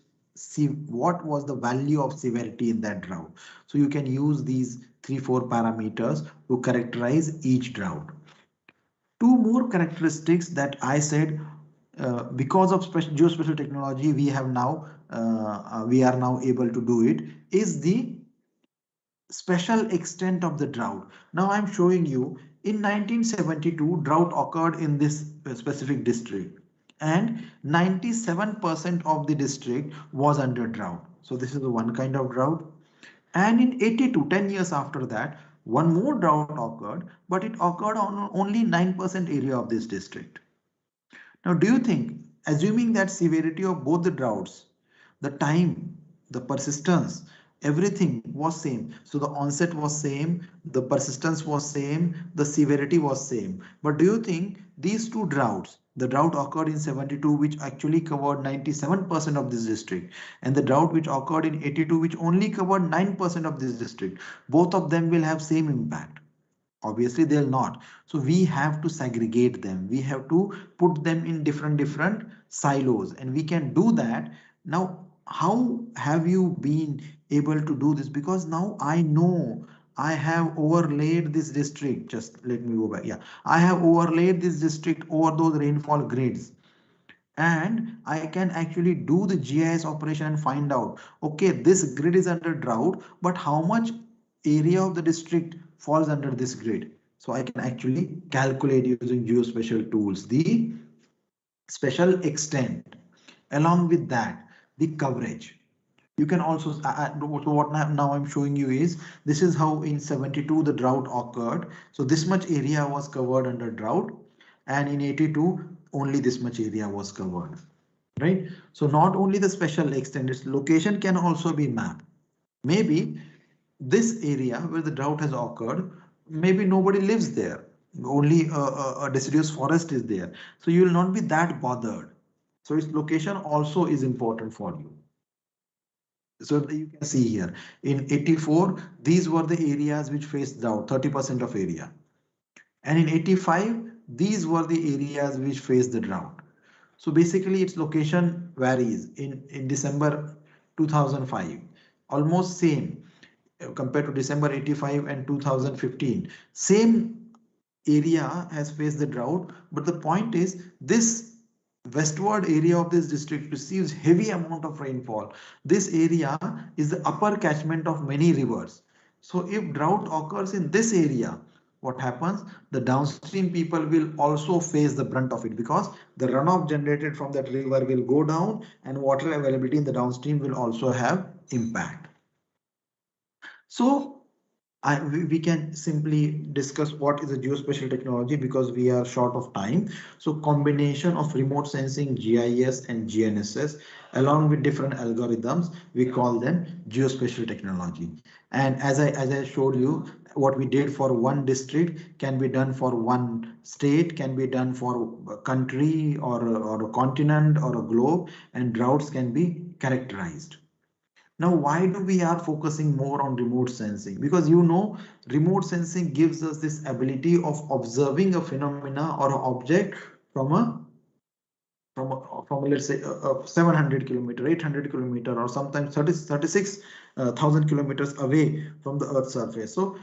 what was the value of severity in that drought? So you can use these 3-4 parameters to characterize each drought. Two more characteristics that I said, because of geospatial technology we are now able to do it, is the special extent of the drought. Now I'm showing you in 1972 drought occurred in this specific district, and 97% of the district was under drought. So this is the one kind of drought. And in 82, 10 years after that, one more drought occurred, but it occurred on only 9% area of this district. Now, do you think, assuming that severity of both the droughts, the time, the persistence, everything was same. So the onset was same, the persistence was same, the severity was same. But do you think these two droughts, the drought occurred in 72, which actually covered 97% of this district, and the drought which occurred in 82, which only covered 9% of this district, both of them will have same impact? Obviously they'll not. So we have to segregate them, we have to put them in different silos, and we can do that. Now how have you been able to do this? Because now I know I have overlaid this district. Just let me go back. Yeah, I have overlaid this district over those rainfall grids, and I can actually do the GIS operation and find out, okay, this grid is under drought, but how much area of the district falls under this grid? So I can actually calculate using geospatial tools the special extent. Along with that, the coverage. You can also, so what now I'm showing you is, this is how in 72 the drought occurred. So this much area was covered under drought, and in 82 only this much area was covered, right? So not only the special extent, its location can also be mapped. Maybe this area where the drought has occurred, maybe nobody lives there, only a deciduous forest is there, so you will not be that bothered. So its location also is important for you. So you can see here in 84, these were the areas which faced drought, 30% of area. And in 85, these were the areas which faced the drought. So basically its location varies. In December 2005, almost same compared to December 85 and 2015. Same area has faced the drought, but the point is this westward area of this district receives heavy amount of rainfall. This area is the upper catchment of many rivers. So if drought occurs in this area, what happens? The downstream people will also face the brunt of it, because the runoff generated from that river will go down and water availability in the downstream will also have impact. So we can simply discuss what is a geospatial technology, because we are short of time. So combination of remote sensing, GIS and GNSS along with different algorithms, we call them geospatial technology. And as I showed you, what we did for one district can be done for one state, can be done for a country or a continent or a globe, and droughts can be characterized. Now, why do we are focusing more on remote sensing? Because remote sensing gives us this ability of observing a phenomena or an object from let's say 700 kilometer, 800 kilometer, or sometimes 36,000 kilometers away from the Earth's surface. So,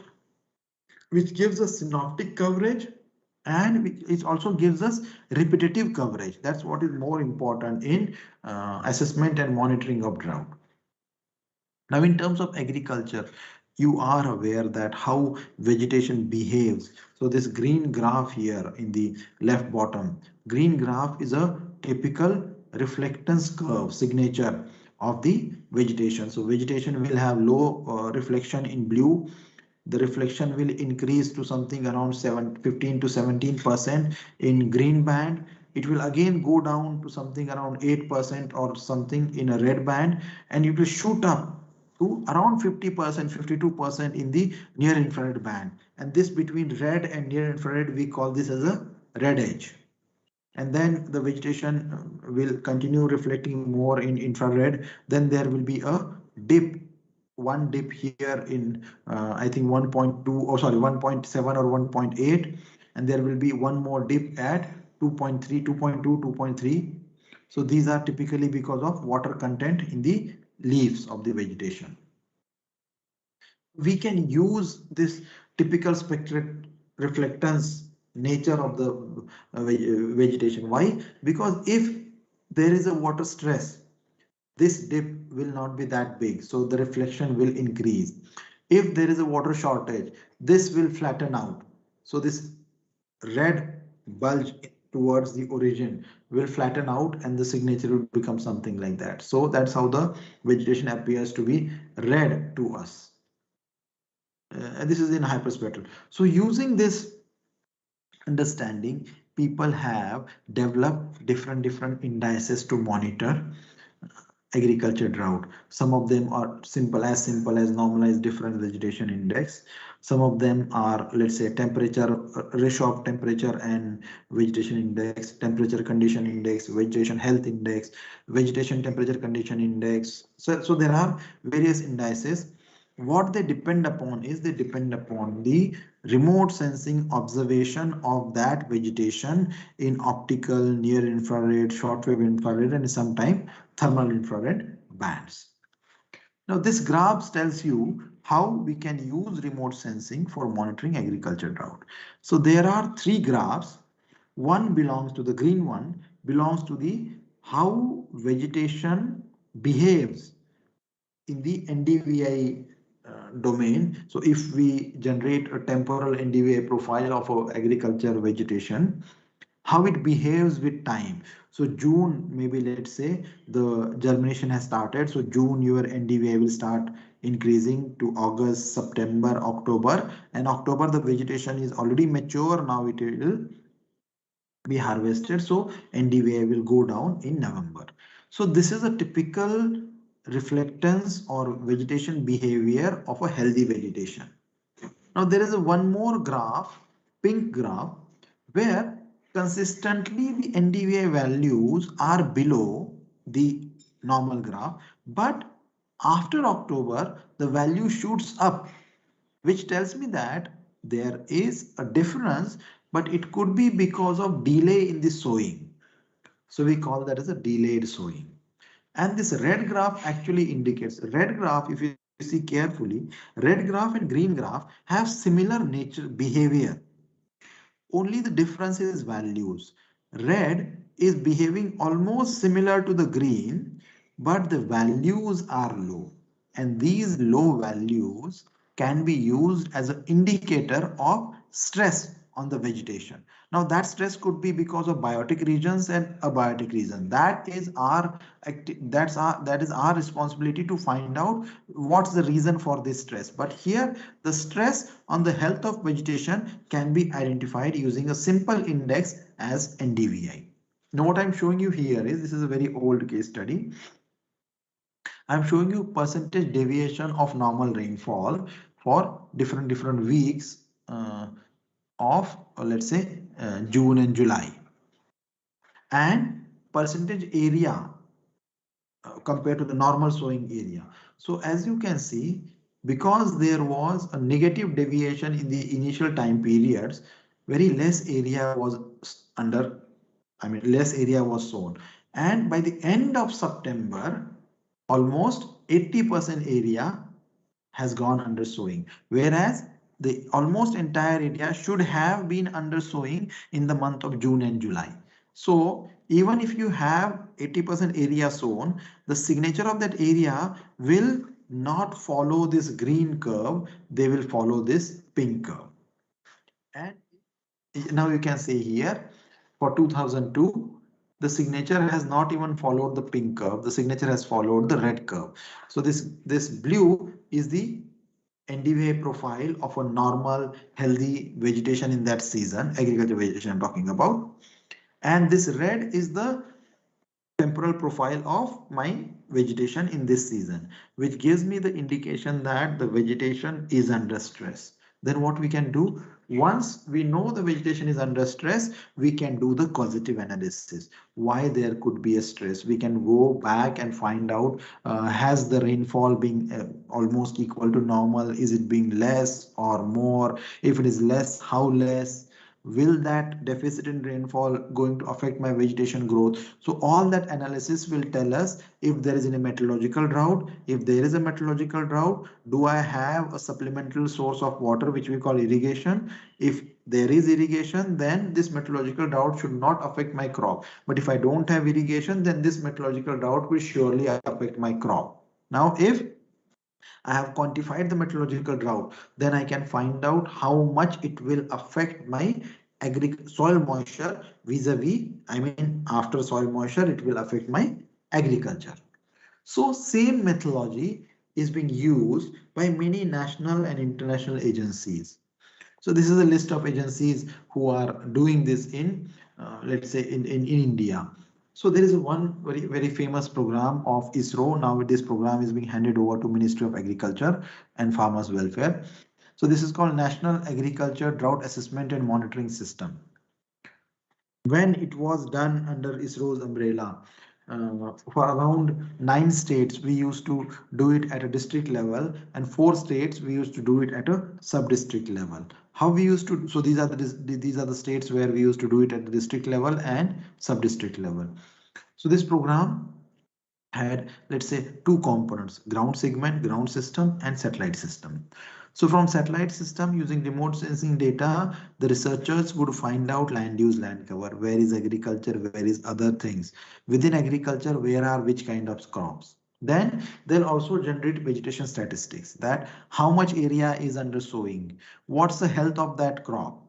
which gives us synoptic coverage, and it also gives us repetitive coverage. That's what is more important in assessment and monitoring of drought. Now, in terms of agriculture, you are aware that how vegetation behaves. So this green graph here in the left bottom, green graph is a typical reflectance curve signature of the vegetation. So vegetation will have low reflection in blue. The reflection will increase to something around 15 to 17% in green band. It will again go down to something around 8% or something in a red band, and it will shoot up to around 50%, 52% in the near infrared band. And this between red and near infrared, we call this as a red edge. And then the vegetation will continue reflecting more in infrared. Then there will be a dip, one dip here in I think 1.2, or sorry, 1.7 or 1.8, and there will be one more dip at 2.3, 2.2, 2.3. So these are typically because of water content in the leaves of the vegetation. We can use this typical spectral reflectance nature of the vegetation. Why? Because if there is a water stress, this dip will not be that big, so the reflection will increase. If there is a water shortage, this will flatten out, so this red bulge towards the origin will flatten out and the signature will become something like that. So that's how the vegetation appears to be red to us. This is in hyperspectral. So using this understanding, people have developed different indices to monitor agriculture drought. Some of them are simple as normalized difference vegetation index. Some of them are, let's say, temperature, ratio of temperature and vegetation index, temperature condition index, vegetation health index, vegetation temperature condition index. So there are various indices. What they depend upon is they depend upon the remote sensing observation of that vegetation in optical, near infrared, shortwave infrared, and sometimes thermal infrared bands. Now this graph tells you how we can use remote sensing for monitoring agriculture drought. So there are three graphs. One belongs to the green one, belongs to the how vegetation behaves in the NDVI domain. So if we generate a temporal NDVI profile of our agriculture vegetation, how it behaves with time. So June, maybe let's say the germination has started. So June, your NDVI will start increasing to August, September, October, and October the vegetation is already mature. Now it will be harvested. So NDVI will go down in November. So this is a typical reflectance or vegetation behavior of a healthy vegetation. Now there is a one more graph, pink graph, where consistently the NDVI values are below the normal graph, but after October the value shoots up, which tells me that there is a difference, but it could be because of delay in the sowing. So we call that as a delayed sowing. And this red graph actually indicates, red graph, if you see carefully, red graph and green graph have similar nature behavior. Only the difference is values. Red is behaving almost similar to the green, but the values are low. And these low values can be used as an indicator of stress on the vegetation. Now that stress could be because of biotic regions and abiotic regions. That is our responsibility to find out what's the reason for this stress. But here the stress on the health of vegetation can be identified using a simple index as NDVI. Now what I'm showing you here is, this is a very old case study. I'm showing you percentage deviation of normal rainfall for different weeks of let's say June and July, and percentage area compared to the normal sowing area. So as you can see, because there was a negative deviation in the initial time periods, very less area was under, less area was sown. And by the end of September, almost 80% area has gone under sowing, whereas the almost entire area should have been under sowing in the month of June and July. So even if you have 80% area sown, the signature of that area will not follow this green curve, they will follow this pink curve. And now you can see here for 2002, the signature has not even followed the pink curve, the signature has followed the red curve. So this blue is the NDVI profile of a normal healthy vegetation in that season, agriculture vegetation I'm talking about. And this red is the temporal profile of my vegetation in this season, which gives me the indication that the vegetation is under stress. Then what we can do, once we know the vegetation is under stress, we can do the causative analysis. Why there could be a stress? We can go back and find out, has the rainfall been almost equal to normal? Is it being less or more? If it is less, how less? Will that deficit in rainfall going to affect my vegetation growth? So all that analysis will tell us if there is any meteorological drought. If there is a meteorological drought, do I have a supplemental source of water which we call irrigation? If there is irrigation, then this meteorological drought should not affect my crop. But if I don't have irrigation, then this meteorological drought will surely affect my crop. Now if I have quantified the meteorological drought, then I can find out how much it will affect my soil moisture vis-a-vis, after soil moisture, it will affect my agriculture. So same methodology is being used by many national and international agencies. So this is a list of agencies who are doing this in, let's say in India. So there is one very famous program of ISRO. Now this program is being handed over to Ministry of Agriculture and Farmers Welfare. So this is called National Agriculture Drought Assessment and Monitoring System. When it was done under ISRO's umbrella, for around 9 states, we used to do it at a district level, and 4 states we used to do it at a sub-district level. How we used to, so these are the states where we used to do it at the district level and sub-district level. So this program had, let's say, 2 components: ground segment, ground system, and satellite system. So from satellite system, using remote sensing data, the researchers would find out land use, land cover, where is agriculture, where is other things. Within agriculture, where are which kind of crops. Then they'll also generate vegetation statistics, that how much area is under sowing, what's the health of that crop.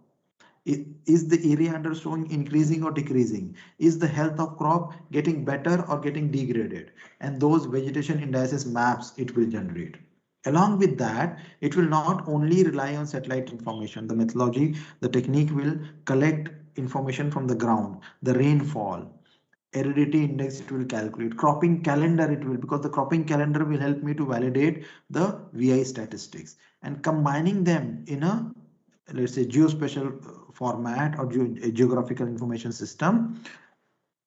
Is the area under sowing increasing or decreasing? Is the health of crop getting better or getting degraded? And those vegetation indices maps it will generate. Along with that, it will not only rely on satellite information. The methodology, the technique will collect information from the ground, the rainfall, aridity index it will calculate, cropping calendar it will, because the cropping calendar will help me to validate the VI statistics, and combining them in a, let's say, geospatial format or geographical information system,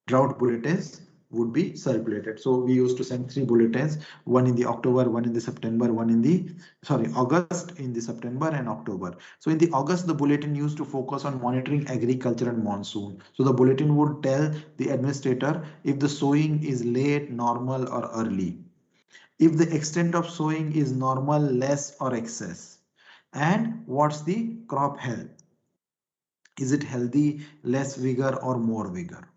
drought bulletins would be circulated. So we used to send 3 bulletins, one in the October, one in the September, one in the, August, in the September and October. So in the August, the bulletin used to focus on monitoring agriculture and monsoon. So the bulletin would tell the administrator if the sowing is late, normal or early, if the extent of sowing is normal, less or excess, and what's the crop health. Is it healthy, less vigor or more vigor?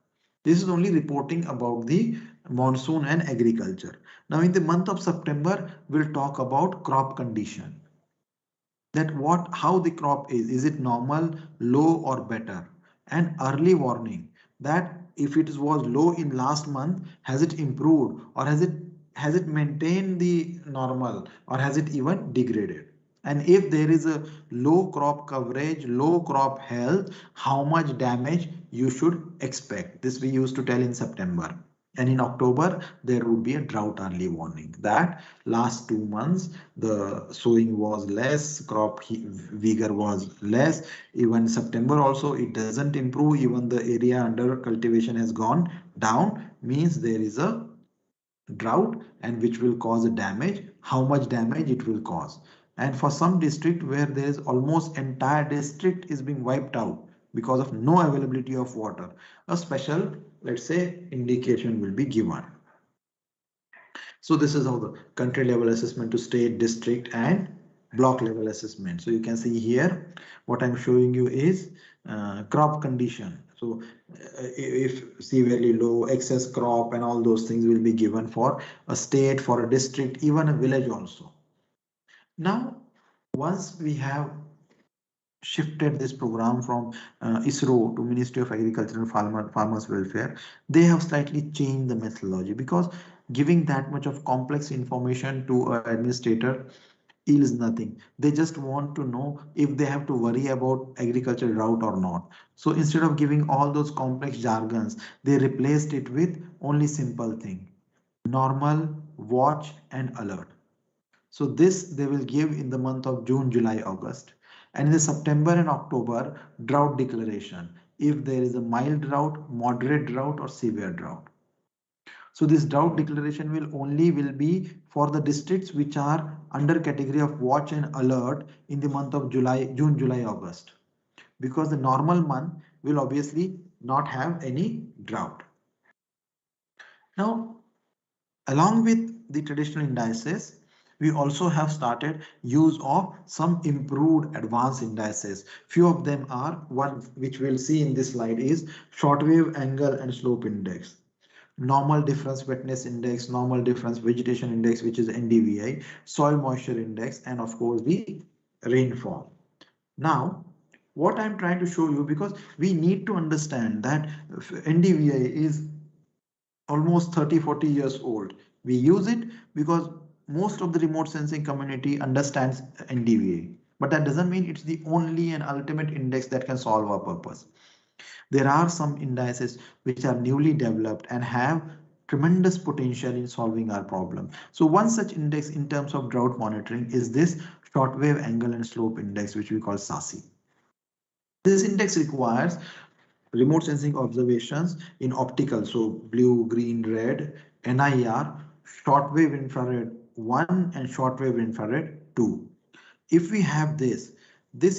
This is only reporting about the monsoon and agriculture. Now in the month of September, we'll talk about crop condition. that how the crop is it normal, low or better, and early warning that if it was low in last month, has it improved or has it maintained the normal or has it even degraded. And if there is a low crop coverage, low crop health, how much damage you should expect. This we used to tell in September. And in October, there would be a drought early warning that last 2 months the sowing was less, crop vigor was less. Even September also it doesn't improve. Even the area under cultivation has gone down, means there is a drought and which will cause a damage, how much damage it will cause. And for some district where there is almost entire district is being wiped out because of no availability of water, a special, let's say, indication will be given. So this is how the country level assessment to state, district and block level assessment. So you can see here what I'm showing you is crop condition. So if severely low, excess crop and all those things will be given for a state, for a district, even a village also. Now, once we have shifted this program from ISRO to Ministry of Agriculture and Farmers Welfare, they have slightly changed the methodology because giving that much of complex information to an administrator yields nothing. They just want to know if they have to worry about agriculture drought or not. So instead of giving all those complex jargons, they replaced it with only simple thing: normal, watch and alert. So this they will give in the month of June, July, August. And in the September and October, drought declaration. If there is a mild drought, moderate drought or severe drought. So this drought declaration will be for the districts which are under category of watch and alert in the month of June, July, August. Because the normal month will obviously not have any drought. Now, along with the traditional indices, we also have started use of some improved advanced indices. Few of them are, one which we'll see in this slide is shortwave angle and slope index, normal difference wetness index, normal difference vegetation index, which is NDVI, soil moisture index, and of course the rainfall. Now, what I'm trying to show you, because we need to understand that NDVI is almost 30-40 years old. We use it because most of the remote sensing community understands NDVI, but that doesn't mean it's the only and ultimate index that can solve our purpose. There are some indices which are newly developed and have tremendous potential in solving our problem. So one such index in terms of drought monitoring is this shortwave angle and slope index, which we call SASI. This index requires remote sensing observations in optical, so blue, green, red, NIR, shortwave infrared 1 and shortwave infrared 2. If we have this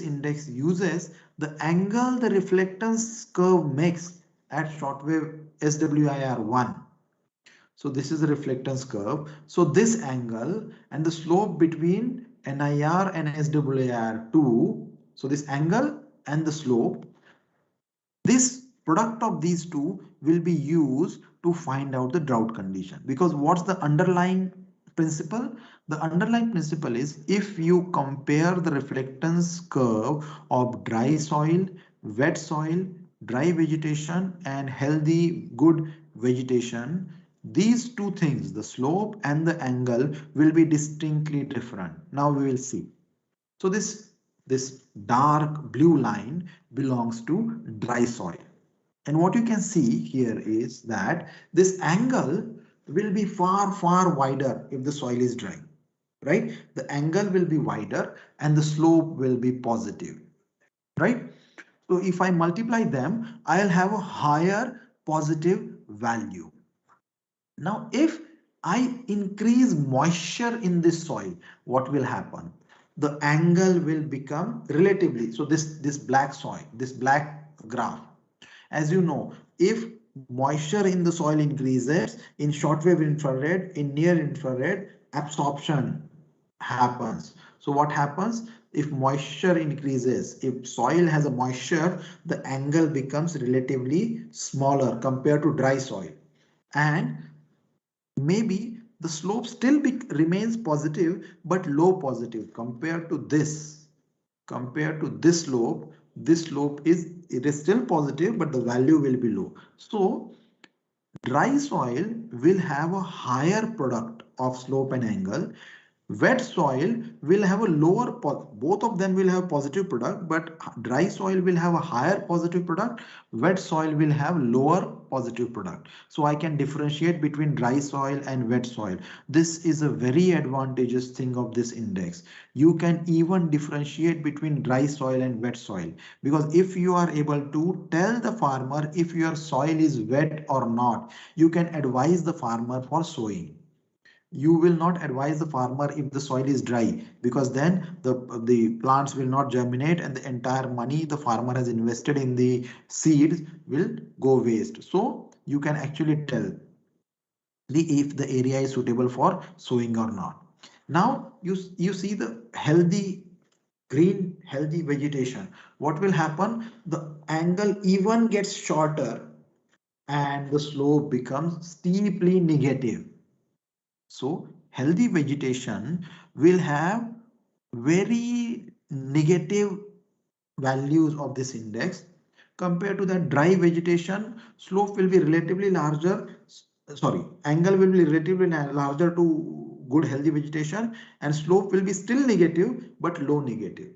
index uses the angle the reflectance curve makes at shortwave SWIR 1. So this is the reflectance curve. So this angle and the slope between NIR and SWIR 2. So this angle and the slope, this product of these two will be used to find out the drought condition. Because what's the underlying principle? The underlying principle is if you compare the reflectance curve of dry soil, wet soil, dry vegetation and healthy good vegetation, these two things, the slope and the angle, will be distinctly different. Now we will see. So this dark blue line belongs to dry soil. And what you can see here is that this angle will be far wider if the soil is dry, right? The angle will be wider and the slope will be positive, right? So if I multiply them, I'll have a higher positive value. Now, if I increase moisture in this soil, what will happen? The angle will become relatively. So this black soil, this black graph, as you know, if moisture in the soil increases in shortwave infrared, in near infrared, absorption happens. So what happens? If moisture increases, if soil has a moisture, the angle becomes relatively smaller compared to dry soil. And maybe the slope still remains positive, but low positive compared to this. compared to this slope is, it is still positive, but the value will be low. So dry soil will have a higher product of slope and angle. Wet soil will have a lower, both of them will have positive product, but dry soil will have a higher positive product. Wet soil will have lower positive product. So I can differentiate between dry soil and wet soil. This is a very advantageous thing of this index. You can even differentiate between dry soil and wet soil, because if you are able to tell the farmer if your soil is wet or not, you can advise the farmer for sowing. You will not advise the farmer if the soil is dry, because then the plants will not germinate and the entire money the farmer has invested in the seeds will go waste. So you can actually tell if the area is suitable for sowing or not. Now you see the healthy green healthy vegetation. What will happen? The angle even gets shorter and the slope becomes steeply negative. So healthy vegetation will have very negative values of this index. Compared to that dry vegetation, slope will be relatively larger. Sorry, angle will be relatively larger to good healthy vegetation, and slope will be still negative but low negative.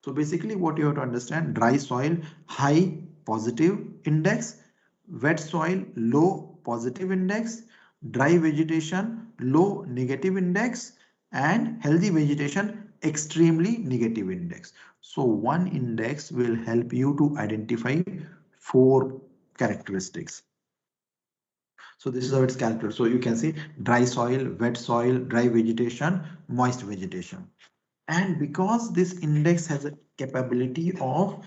So basically what you have to understand, dry soil, high positive index, wet soil, low positive index, dry vegetation, low negative index, and healthy vegetation, extremely negative index. So one index will help you to identify four characteristics. So this is how it's calculated. So you can see dry soil, wet soil, dry vegetation, moist vegetation. And because this index has a capability of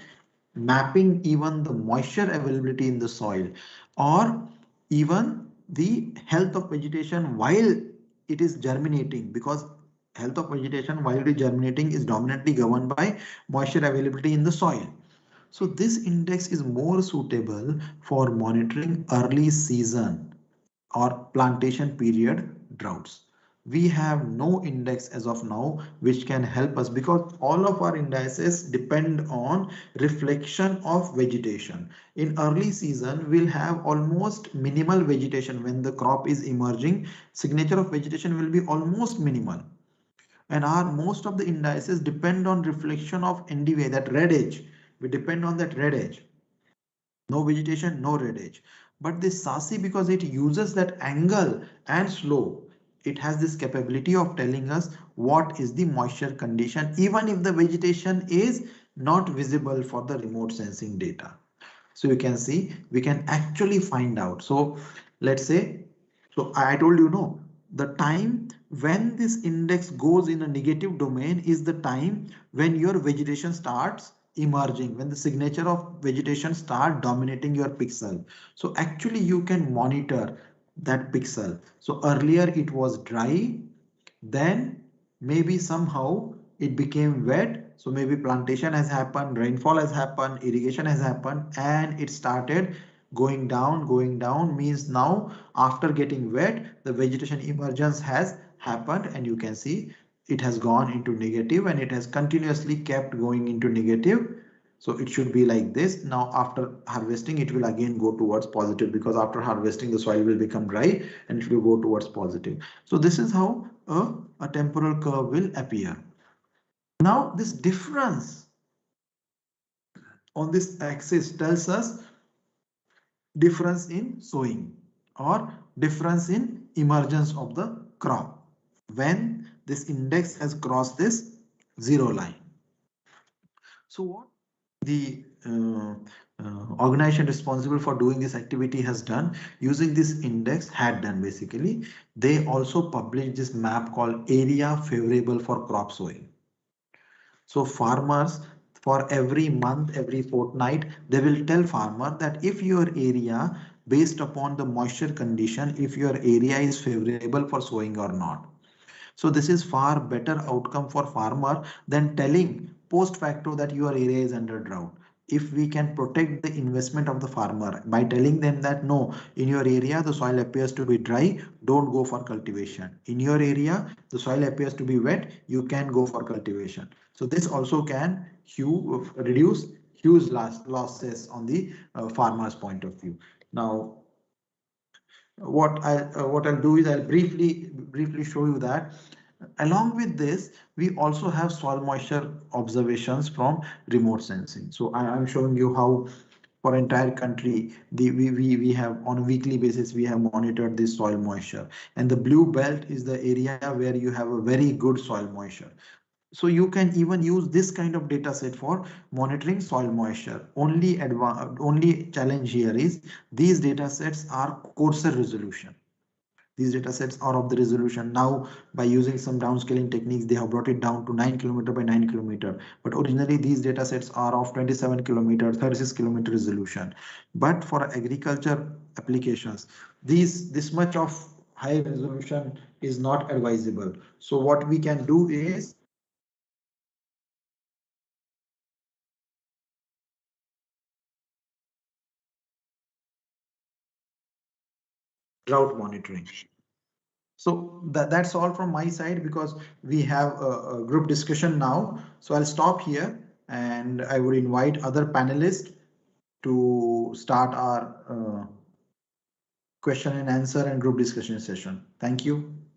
mapping even the moisture availability in the soil, or even the health of vegetation while it is germinating, because health of vegetation while it is germinating is dominantly governed by moisture availability in the soil. So this index is more suitable for monitoring early season or plantation period droughts. We have no index as of now which can help us, because all of our indices depend on reflection of vegetation. In early season, we'll have almost minimal vegetation. When the crop is emerging, signature of vegetation will be almost minimal. And our most of the indices depend on reflection of NDVI, that red edge. We depend on that red edge. No vegetation, no red edge. But this SASI, because it uses that angle and slope, it has this capability of telling us what is the moisture condition, even if the vegetation is not visible for the remote sensing data. So you can see, we can actually find out. So let's say, so I told you, no, the time when this index goes in a negative domain is the time when your vegetation starts emerging, when the signature of vegetation start dominating your pixel. So actually you can monitor that pixel. So earlier it was dry, then maybe somehow it became wet. So maybe plantation has happened, rainfall has happened, irrigation has happened, and it started going down means now after getting wet, the vegetation emergence has happened, and you can see it has gone into negative and it has continuously kept going into negative. So it should be like this. Now after harvesting, it will again go towards positive, because after harvesting the soil will become dry and it will go towards positive. So this is how a temporal curve will appear. Now this difference on this axis tells us difference in sowing or difference in emergence of the crop when this index has crossed this zero line. So what the organization responsible for doing this activity has done using this index had done, basically they also published this map called area favorable for crop sowing. So farmers, for every month, every fortnight, they will tell farmer that if your area, based upon the moisture condition, if your area is favorable for sowing or not. So this is far better outcome for farmer than telling post facto that your area is under drought. if we can protect the investment of the farmer by telling them that no, in your area the soil appears to be dry, don't go for cultivation. In your area the soil appears to be wet, you can go for cultivation. So this also can reduce huge losses on the farmer's point of view. Now what I'll do is I'll briefly show you that along with this we also have soil moisture observations from remote sensing. So I'm showing you how for entire country we have on a weekly basis we have monitored this soil moisture, and the blue belt is the area where you have a very good soil moisture. So you can even use this kind of data set for monitoring soil moisture. Only challenge here is these data sets are coarser resolution. These data sets are of the resolution. Now, by using some downscaling techniques, they have brought it down to 9 kilometer by 9 kilometer. But originally, these data sets are of 27 kilometer, 36 kilometer resolution. But for agriculture applications, this much of high resolution is not advisable. So what we can do is drought monitoring. So that's all from my side because we have a group discussion now. So I'll stop here and I would invite other panelists to start our question and answer and group discussion session. Thank you.